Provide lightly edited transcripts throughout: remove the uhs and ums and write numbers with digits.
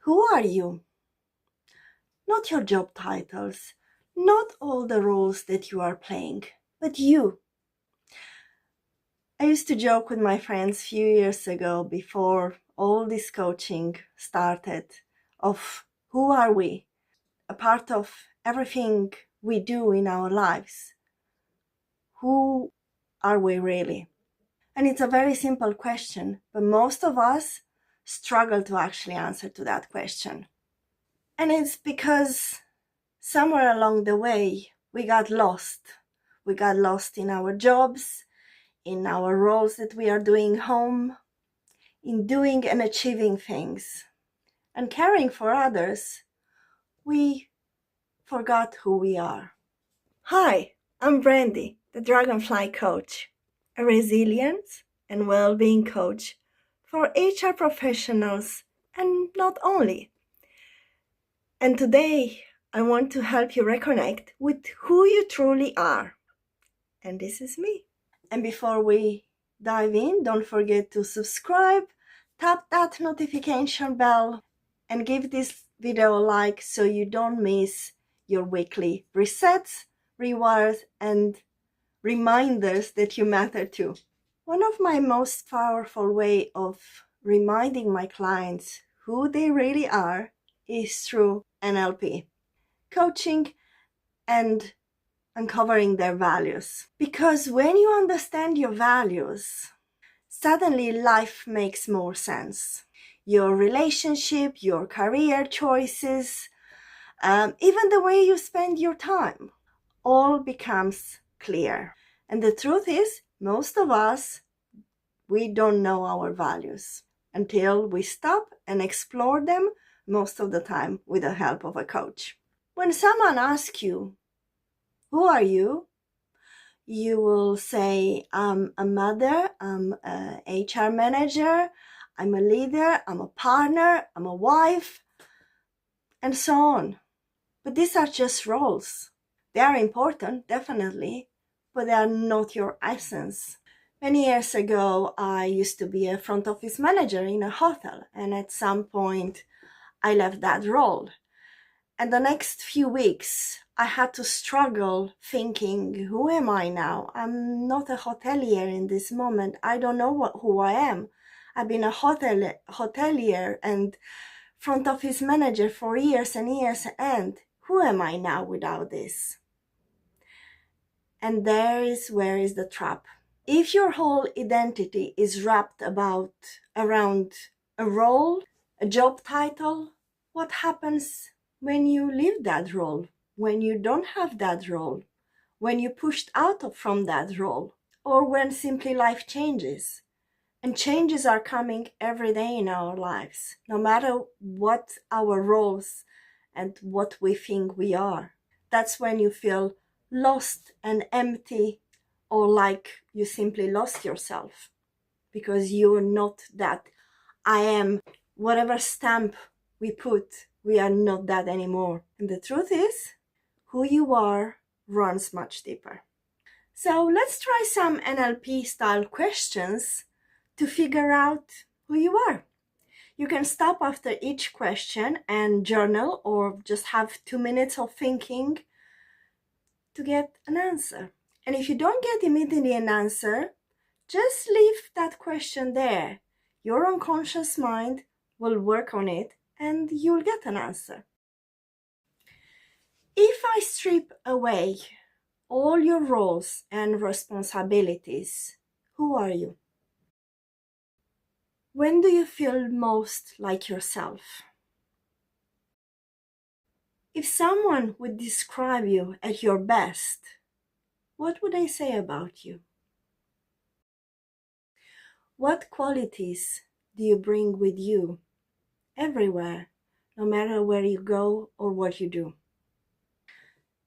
Who are you? Not your job titles, not all the roles that you are playing, but you. I used to joke with my friends a few years ago, before all this coaching started, of who are we? A part of everything we do in our lives. Who are we really? And it's a very simple question, but most of us struggle to actually answer to that question. And it's because somewhere along the way, we got lost. We got lost in our jobs, in our roles that we are doing home, in doing and achieving things. And caring for others, we forgot who we are. Hi, I'm Brandy, the Dragonfly Coach, a resilience and well-being coach for HR professionals and not only. And today, I want to help you reconnect with who you truly are. And this is me. And before we dive in, don't forget to subscribe, tap that notification bell, and give this video a like so you don't miss your weekly resets, rewards, and reminders that you matter too. One of my most powerful ways of reminding my clients who they really are is through NLP, coaching and uncovering their values. Because when you understand your values, suddenly life makes more sense. Your relationship, your career choices, even the way you spend your time, all becomes clear. And the truth is, most of us, we don't know our values until we stop and explore them, most of the time with the help of a coach. When someone asks you, who are you? You will say, I'm a mother, I'm an HR manager, I'm a leader, I'm a partner, I'm a wife, and so on. But these are just roles. They are important, definitely, but they are not your essence. Many years ago, I used to be a front office manager in a hotel, and at some point, I left that role. And the next few weeks, I had to struggle thinking, who am I now? I'm not a hotelier in this moment. I don't know who I am. I've been a hotelier and front office manager for years and years, and who am I now without this? And there is where is the trap. If your whole identity is wrapped around a role, a job title, what happens when you leave that role, when you don't have that role, when you're pushed out from that role, or when simply life changes? And changes are coming every day in our lives, no matter what our roles and what we think we are. That's when you feel lost and empty, or like you simply lost yourself, because you're not that I am, whatever stamp we put, we are not that anymore. And the truth is, who you are runs much deeper. So let's try some NLP style questions to figure out who you are. You can stop after each question and journal, or just have 2 minutes of thinking to get an answer. And if you don't get immediately an answer, just leave that question there. Your unconscious mind will work on it and you'll get an answer. If I strip away all your roles and responsibilities, who are you? When do you feel most like yourself? If someone would describe you at your best, what would they say about you? What qualities do you bring with you everywhere, no matter where you go or what you do?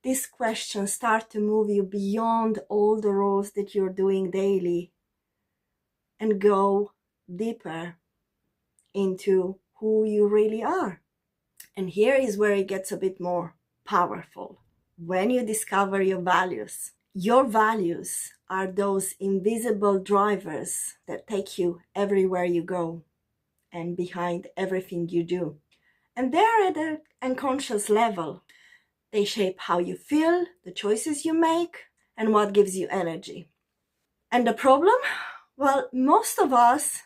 These questions start to move you beyond all the roles that you're doing daily and go deeper into who you really are. And here is where it gets a bit more powerful. When you discover your values are those invisible drivers that take you everywhere you go and behind everything you do. And they're at an unconscious level. They shape how you feel, the choices you make, and what gives you energy. And the problem? Well, most of us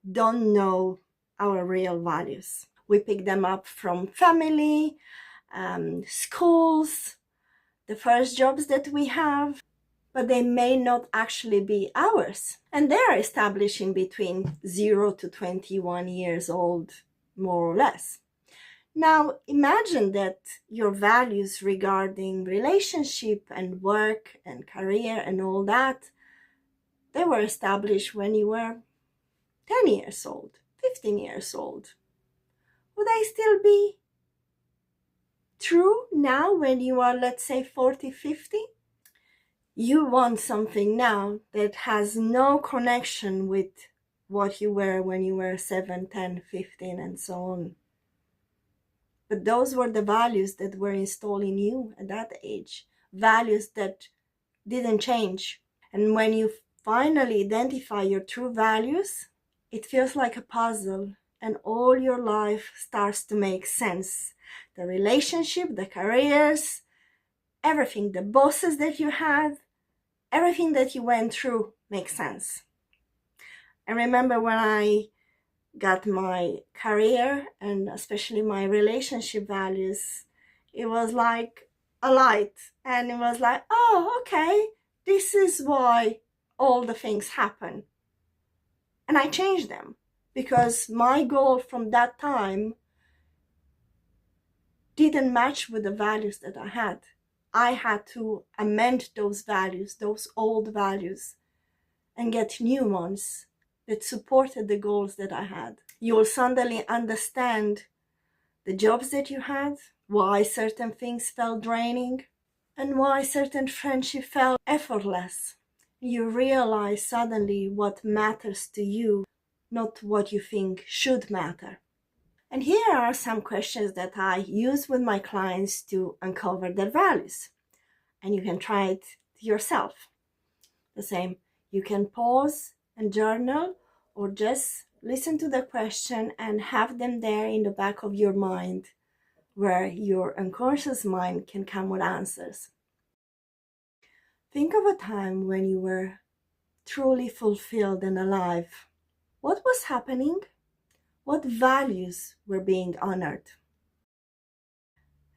don't know our real values. We pick them up from family, schools, the first jobs that we have, but they may not actually be ours. And they're establishing between 0 to 21 years old, more or less. Now, imagine that your values regarding relationship and work and career and all that, they were established when you were 10 years old, 15 years old. Would they still be true now when you are, let's say, 40, 50? You want something now that has no connection with what you were when you were 7, 10, 15, and so on. But those were the values that were installed in you at that age, values that didn't change. And when you finally identify your true values, it feels like a puzzle, and all your life starts to make sense. The relationship, the careers, everything, the bosses that you had, everything that you went through makes sense. I remember when I got my career and especially my relationship values, it was like a light, and it was like, oh, okay, this is why all the things happen. And I changed them because my goal from that time didn't match with the values that I had. I had to amend those values, those old values, and get new ones that supported the goals that I had. You will suddenly understand the jobs that you had, why certain things felt draining, and why certain friendship felt effortless. You realize suddenly what matters to you, not what you think should matter. And here are some questions that I use with my clients to uncover their values. And you can try it yourself. The same, you can pause and journal, or just listen to the question and have them there in the back of your mind, where your unconscious mind can come with answers. Think of a time when you were truly fulfilled and alive. What was happening? What values were being honored?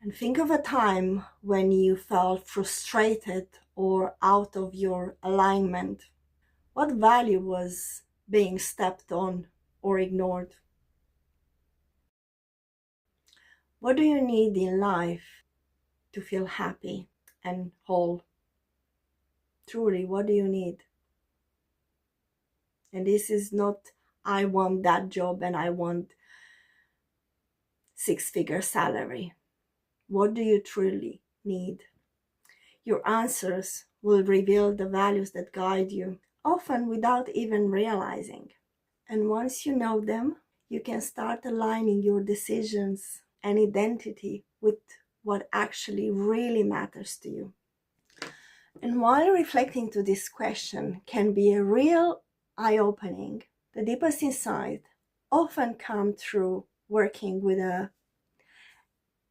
And think of a time when you felt frustrated or out of your alignment. What value was being stepped on or ignored? What do you need in life to feel happy and whole? Truly, what do you need? And this is not, I want that job and I want 6-figure salary. What do you truly need? Your answers will reveal the values that guide you, often without even realizing. And once you know them, you can start aligning your decisions and identity with what actually really matters to you. And while reflecting to this question can be a real eye-opening, the deepest insight often come through working with a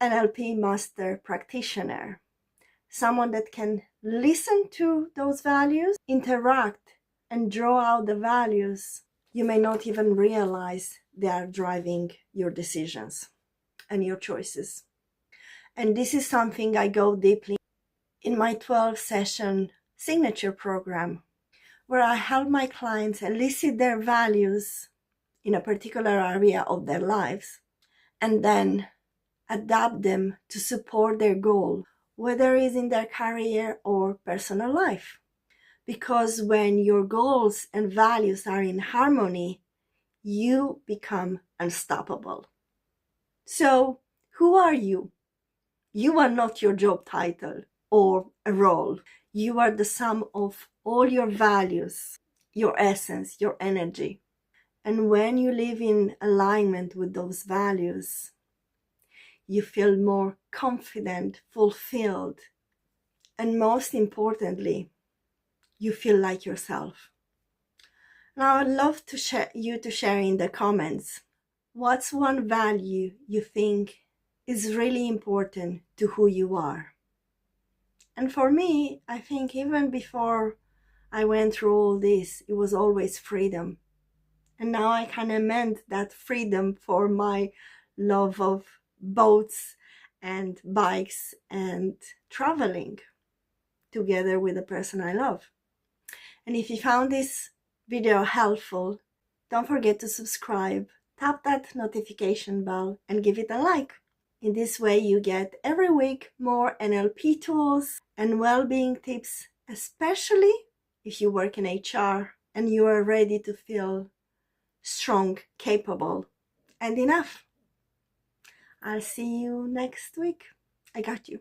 NLP master practitioner, someone that can listen to those values, interact, and draw out the values you may not even realize they are driving your decisions and your choices. And this is something I go deeply in my 12-session signature program, where I help my clients elicit their values in a particular area of their lives and then adapt them to support their goal, whether it's in their career or personal life. Because when your goals and values are in harmony, you become unstoppable. So, who are you? You are not your job title or a role. You are the sum of all your values, your essence, your energy. And when you live in alignment with those values, you feel more confident, fulfilled, and most importantly, you feel like yourself. Now, I'd love to share in the comments What's one value you think is really important to who you are? And for me, I think even before I went through all this, it was always freedom. And now I kind of meant that freedom for my love of boats and bikes and traveling together with the person I love. And if you found this video helpful, don't forget to subscribe, tap that notification bell, and give it a like. In this way, you get every week more NLP tools and well-being tips, especially if you work in HR and you are ready to feel strong, capable, and enough. I'll see you next week. I got you.